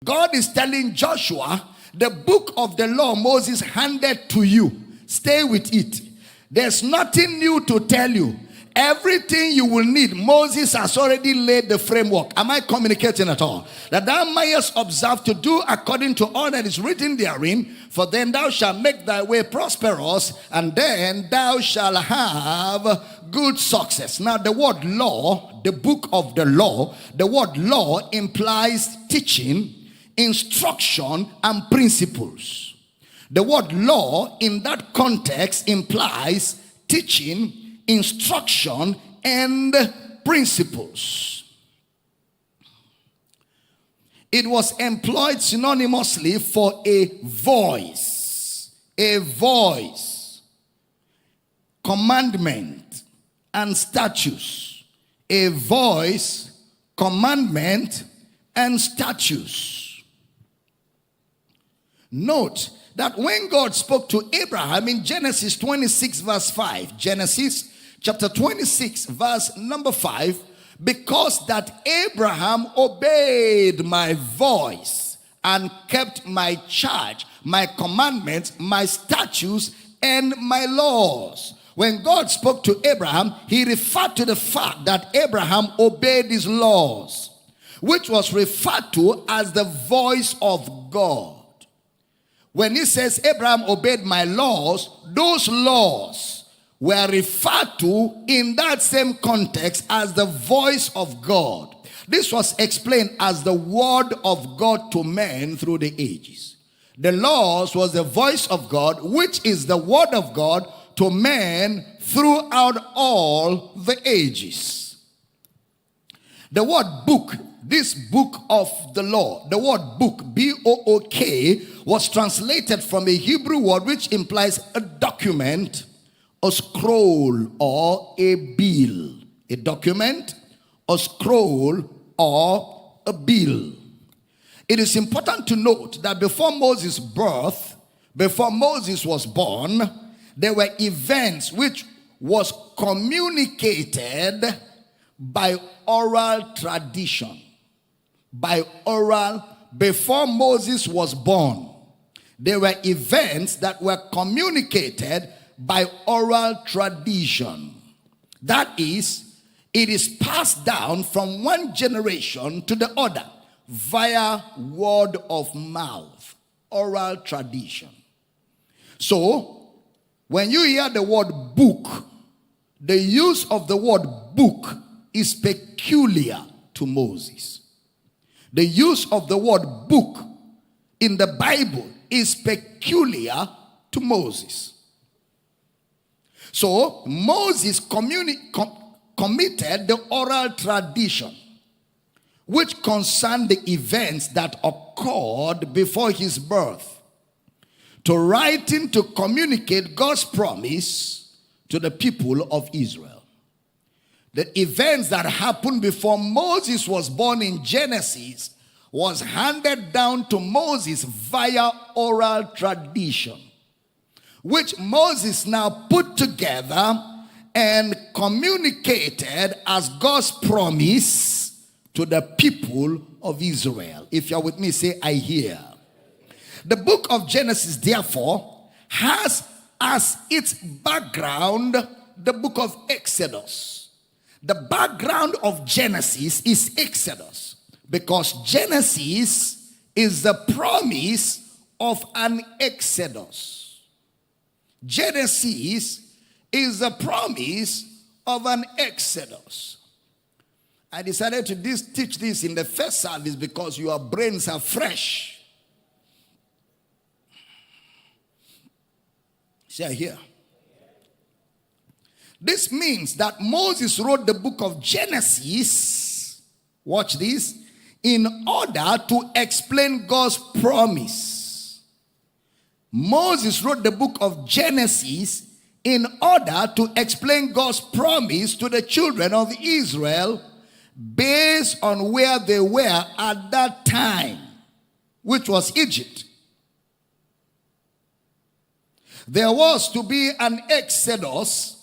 God is telling Joshua, the book of the law Moses handed to you, stay with it. There's nothing new to tell you. Everything you will need, Moses has already laid the framework. Am I communicating at all? That thou mayest observe to do according to all that is written therein, for then thou shalt make thy way prosperous, and then thou shalt have good success. Now the word law, the book of the word law implies teaching, instruction, and principles. The word law in that context implies teaching, instruction, and principles. It was employed synonymously for a voice, commandment, and statutes. A voice, commandment, and statutes. Note that when God spoke to Abraham in Genesis 26 verse 5, Genesis chapter 26 verse number 5, because that Abraham obeyed my voice and kept my charge, my commandments, my statutes, and my laws. When God spoke to Abraham, he referred to the fact that Abraham obeyed his laws, which was referred to as the voice of God. When he says Abraham obeyed my laws, those laws were referred to in that same context as the voice of God. This was explained as the word of God to men through the ages. The laws was the voice of God, which is the word of God to men throughout all the ages. The word book, this book of the law, the word book, B-O-O-K, was translated from a Hebrew word which implies a document, a scroll, or a bill. A document, a scroll, or a bill. It is important to note that before Moses' birth, before Moses was born, there were events which was communicated by oral tradition. By oral, before Moses was born, there were events that were communicated by oral tradition. That is, it is passed down from one generation to the other via word of mouth, oral tradition. So, when you hear the word book, the use of the word book is peculiar to Moses. The use of the word book in the Bible is peculiar to Moses. So Moses committed the oral tradition which concerned the events that occurred before his birth, to writing to communicate God's promise to the people of Israel. The events that happened before Moses was born in Genesis was handed down to Moses via oral tradition, which Moses now put together and communicated as God's promise to the people of Israel. If you're with me, say, I hear. The book of Genesis, therefore, has as its background the book of Exodus. The background of Genesis is Exodus, because Genesis is the promise of an Exodus. Genesis is the promise of an Exodus. I decided to teach this in the first service because your brains are fresh. See here. This means that Moses wrote the book of Genesis, watch this, in order to explain God's promise. Moses wrote the book of Genesis in order to explain God's promise to the children of Israel based on where they were at that time, which was Egypt. There was to be an exodus,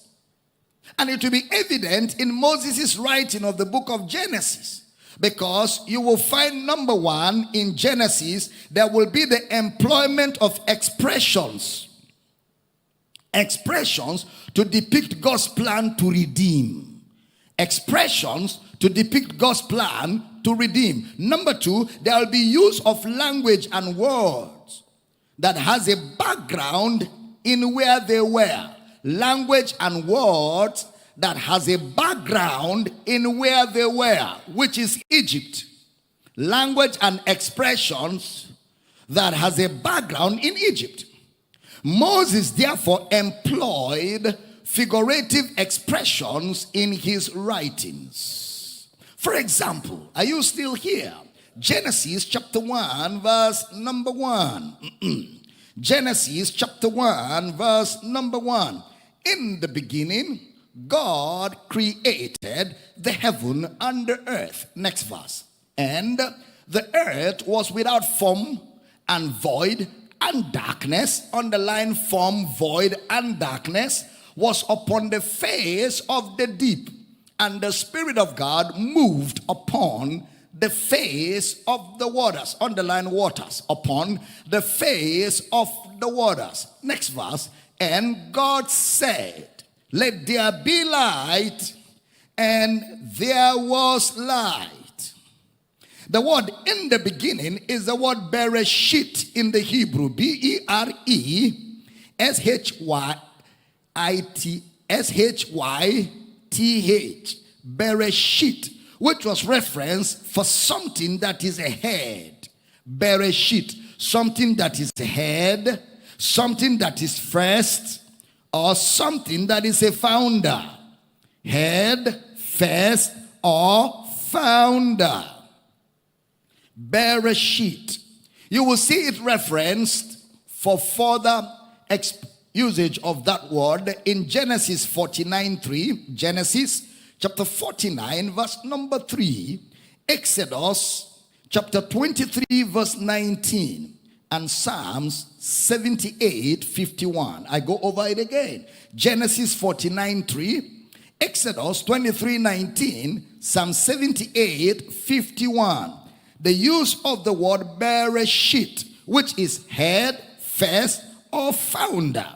and it will be evident in Moses' writing of the book of Genesis, Because you will find, number one, in Genesis, there will be the employment of expressions. Expressions to depict God's plan to redeem. Expressions to depict God's plan to redeem. Number two, there will be use of language and words that has a background in where they were. Language and words that has a background in where they were, which is Egypt. Language and expressions that has a background in Egypt. Moses therefore employed figurative expressions in his writings. For example, are you still here? Genesis chapter 1 verse number 1. Genesis chapter 1 verse number 1. In the beginning, God created the heaven and the earth. Next verse. And the earth was without form and void, and darkness, underline form, void, and darkness, was upon the face of the deep. And the Spirit of God moved upon the face of the waters, underline waters, upon the face of the waters. Next verse. And God said, let there be light, and there was light. The word in the beginning is the word bereshit in the Hebrew. B-E-R-E-S-H-Y-T-H. Bereshit, which was reference for something that is a head. Bereshit, something that is a head, something that is first, or something that is a founder. Head, first, or founder. Bereshit. You will see it referenced for further usage of that word in Genesis 49:3. Genesis chapter 49 verse number 3. Exodus chapter 23 verse 19. And Psalms 78:51. I go over it again. Genesis 49:3. Exodus 23:19. Psalm 78:51. The use of the word bereshit, which is head, first, or founder.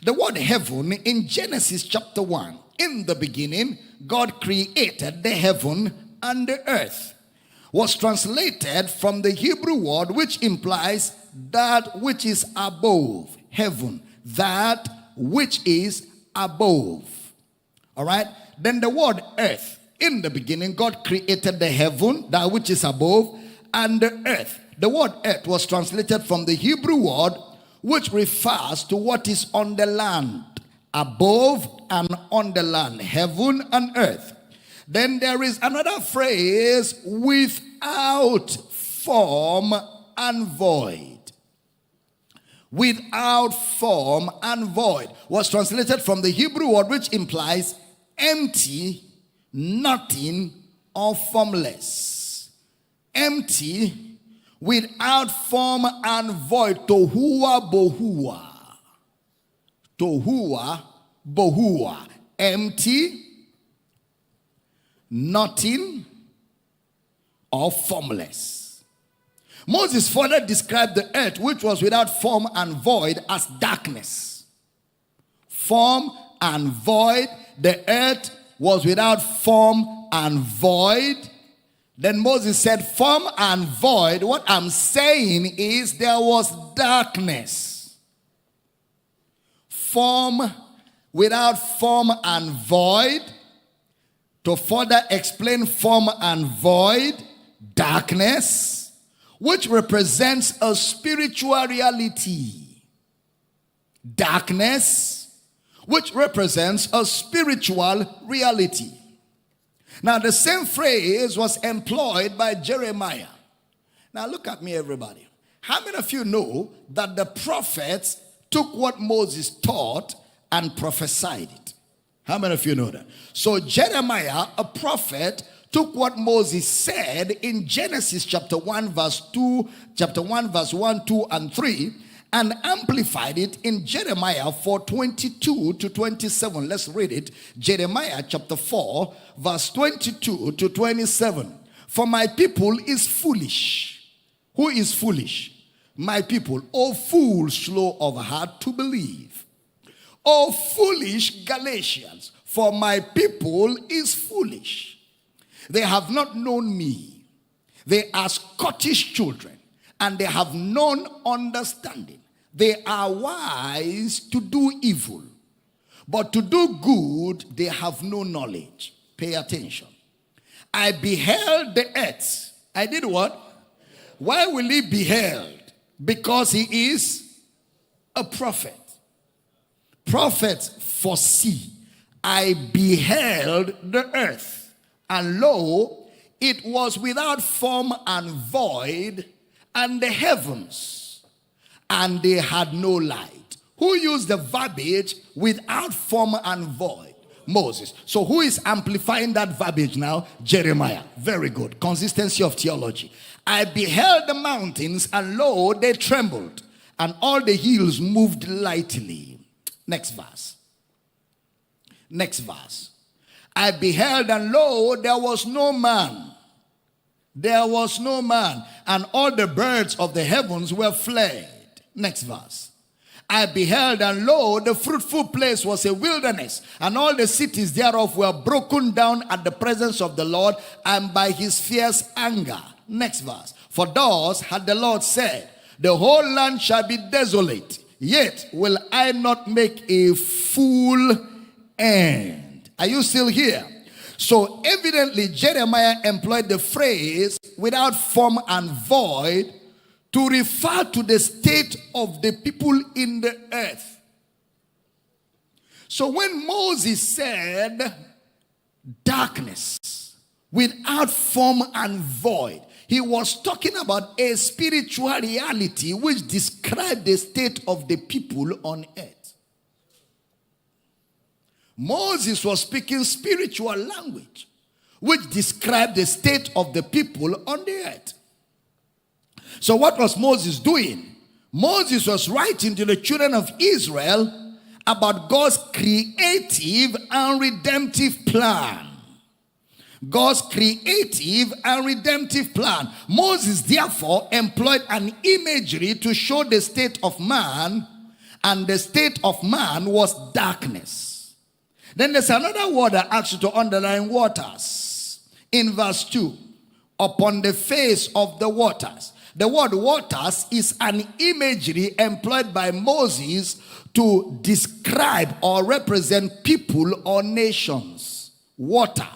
The word heaven in Genesis chapter 1. In the beginning, God created the heaven and the earth. Was translated from the Hebrew word which implies that which is above. Heaven. That which is above. Alright? Then the word earth. In the beginning, God created the heaven, that which is above, and the earth. The word earth was translated from the Hebrew word which refers to what is on the land. Above and on the land. Heaven and earth. Then there is another phrase, without form and void. Without form and void was translated from the Hebrew word which implies empty, nothing, or formless. Empty, without form and void. Tohua bohua. Tohua bohua. Empty, nothing, or formless. Moses further described the earth which was without form and void as darkness. Form and void. The earth was without form and void. Then Moses said, form and void. What I'm saying is there was darkness. Form, without form and void. To further explain form and void, darkness, which represents a spiritual reality. Darkness, which represents a spiritual reality. Now, the same phrase was employed by Jeremiah. Now, look at me, everybody. How many of you know that the prophets took what Moses taught and prophesied it? How many of you know that? So, Jeremiah, a prophet, took what Moses said in Genesis chapter 1, verse 2, chapter 1, verse 1, 2, and 3, and amplified it in Jeremiah 4:22 to 27. Let's read it. Jeremiah chapter 4, verse 22 to 27. For my people is foolish. Who is foolish? My people. O fools, slow of heart to believe. O foolish Galatians, for my people is foolish. They have not known me. They are Scottish children, and they have none understanding. They are wise to do evil, but to do good they have no knowledge. Pay attention. I beheld the earth. I did what? Why will he beheld? Because he is a prophet. Prophets foresee. I beheld the earth, and lo, it was without form and void, and the heavens, and they had no light. Who used the verbiage without form and void? Moses. So who is amplifying that verbiage now? Jeremiah. Very good. Consistency of theology. I beheld the mountains, and lo, they trembled, and all the hills moved lightly. Next verse. Next verse. I beheld, and lo, there was no man. There was no man, and all the birds of the heavens were fled. Next verse. I beheld, and lo, the fruitful place was a wilderness, and all the cities thereof were broken down at the presence of the Lord, and by his fierce anger. Next verse. For thus had the Lord said, the whole land shall be desolate, yet will I not make a full end. Are you still here? So evidently Jeremiah employed the phrase without form and void to refer to the state of the people in the earth. So when Moses said darkness without form and void, he was talking about a spiritual reality which described the state of the people on earth. Moses was speaking spiritual language which described the state of the people on the earth. So what was Moses doing? Moses was writing to the children of Israel about God's creative and redemptive plan. God's creative and redemptive plan. Moses therefore employed an imagery to show the state of man, and the state of man was darkness. Then there's another word I asked you to underline: waters. In verse 2, upon the face of the waters. The word waters is an imagery employed by Moses to describe or represent people or nations. Water.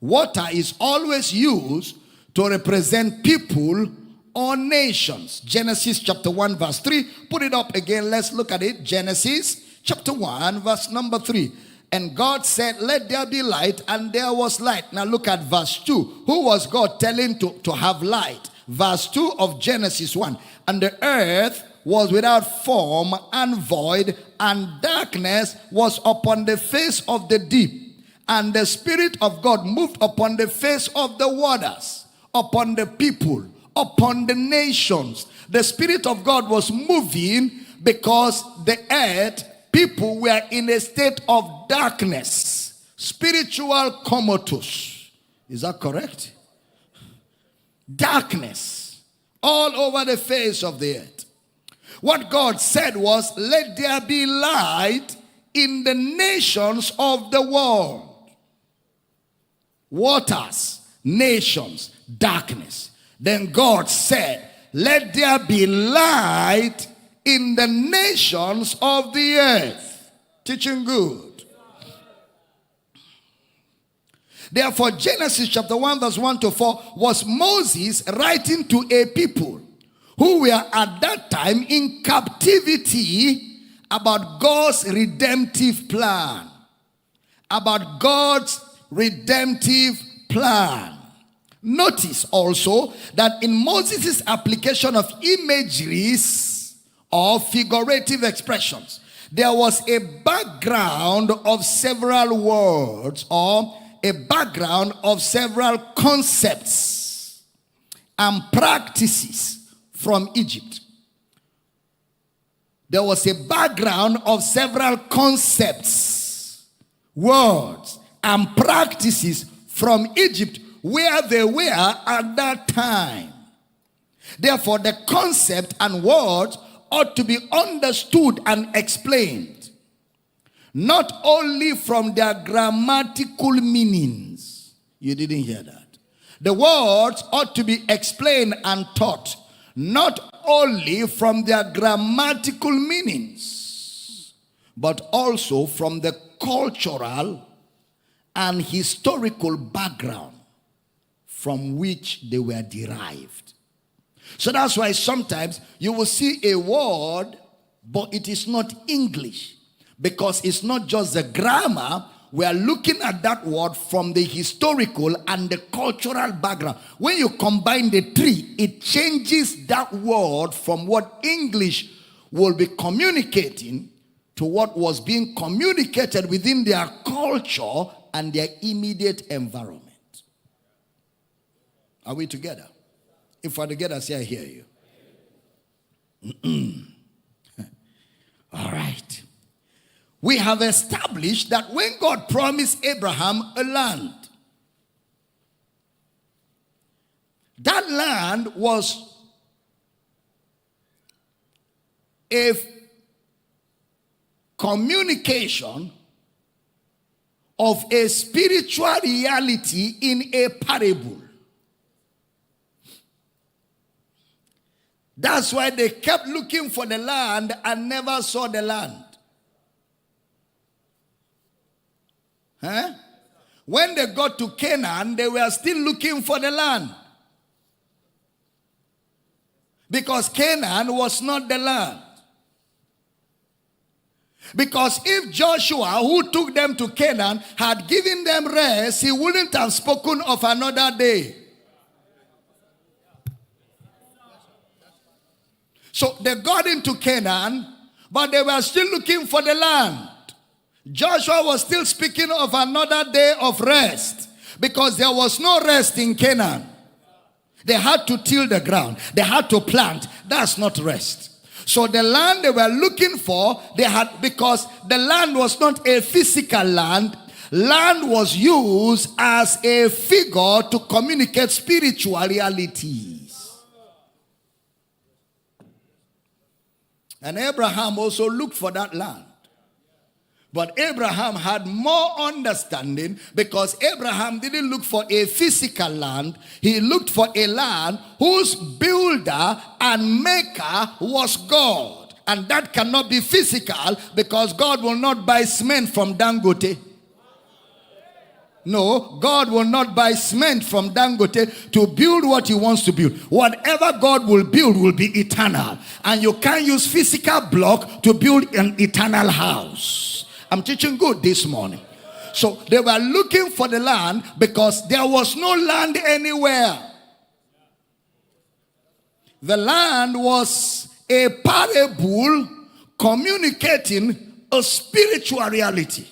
Water is always used to represent people or nations. Genesis chapter 1 verse 3. Put it up again. Let's look at it. Genesis chapter 1 verse number 3. And God said, let there be light, and there was light. Now look at verse 2. Who was God telling to have light? Verse 2 of Genesis 1. And the earth was without form and void, and darkness was upon the face of the deep. And the Spirit of God moved upon the face of the waters, upon the people, upon the nations. The Spirit of God was moving because the earth, people were in a state of darkness. Spiritual comatose. Is that correct? Darkness all over the face of the earth. What God said was, let there be light in the nations of the world. Waters, nations, darkness. Then God said, let there be light in the nations of the earth. Teaching good. Therefore, Genesis chapter 1 verse 1 to 4 was Moses writing to a people who were at that time in captivity about God's redemptive plan. About God's redemptive plan. Notice also that in Moses' application of imageries or figurative expressions, there was a background of several words or a background of several concepts and practices from Egypt. There was a background of several concepts, words, and practices from Egypt where they were at that time. Therefore, the concept and words ought to be understood and explained, not only from their grammatical meanings. You didn't hear that. The words ought to be explained and taught, not only from their grammatical meanings, but also from the cultural and historical background from which they were derived. So that's why sometimes you will see a word, but it is not English, because it's not just the grammar. We are looking at that word from the historical and the cultural background. When you combine the three, it changes that word from what English will be communicating to what was being communicated within their culture and their immediate environment. Are we together? If we're together, say I hear you. All right. We have established that when God promised Abraham a land, that land was a communication of a spiritual reality in a parable. That's why they kept looking for the land and never saw the land. Huh? When they got to Canaan, they were still looking for the land. Because Canaan was not the land. Because if Joshua, who took them to Canaan, had given them rest, he wouldn't have spoken of another day. So they got into Canaan, but they were still looking for the land. Joshua was still speaking of another day of rest, because there was no rest in Canaan. They had to till the ground. They had to plant. That's not rest. So the land they were looking for, because the land was not a physical land. Land was used as a figure to communicate spiritual realities. And Abraham also looked for that land. But Abraham had more understanding, because Abraham didn't look for a physical land. He looked for a land whose builder and maker was God. And that cannot be physical, because God will not buy cement from Dangote. No, God will not buy cement from Dangote to build what he wants to build. Whatever God will build will be eternal. And you can't use physical block to build an eternal house. I'm teaching good this morning. So they were looking for the land because there was no land anywhere. The land was a parable communicating a spiritual reality.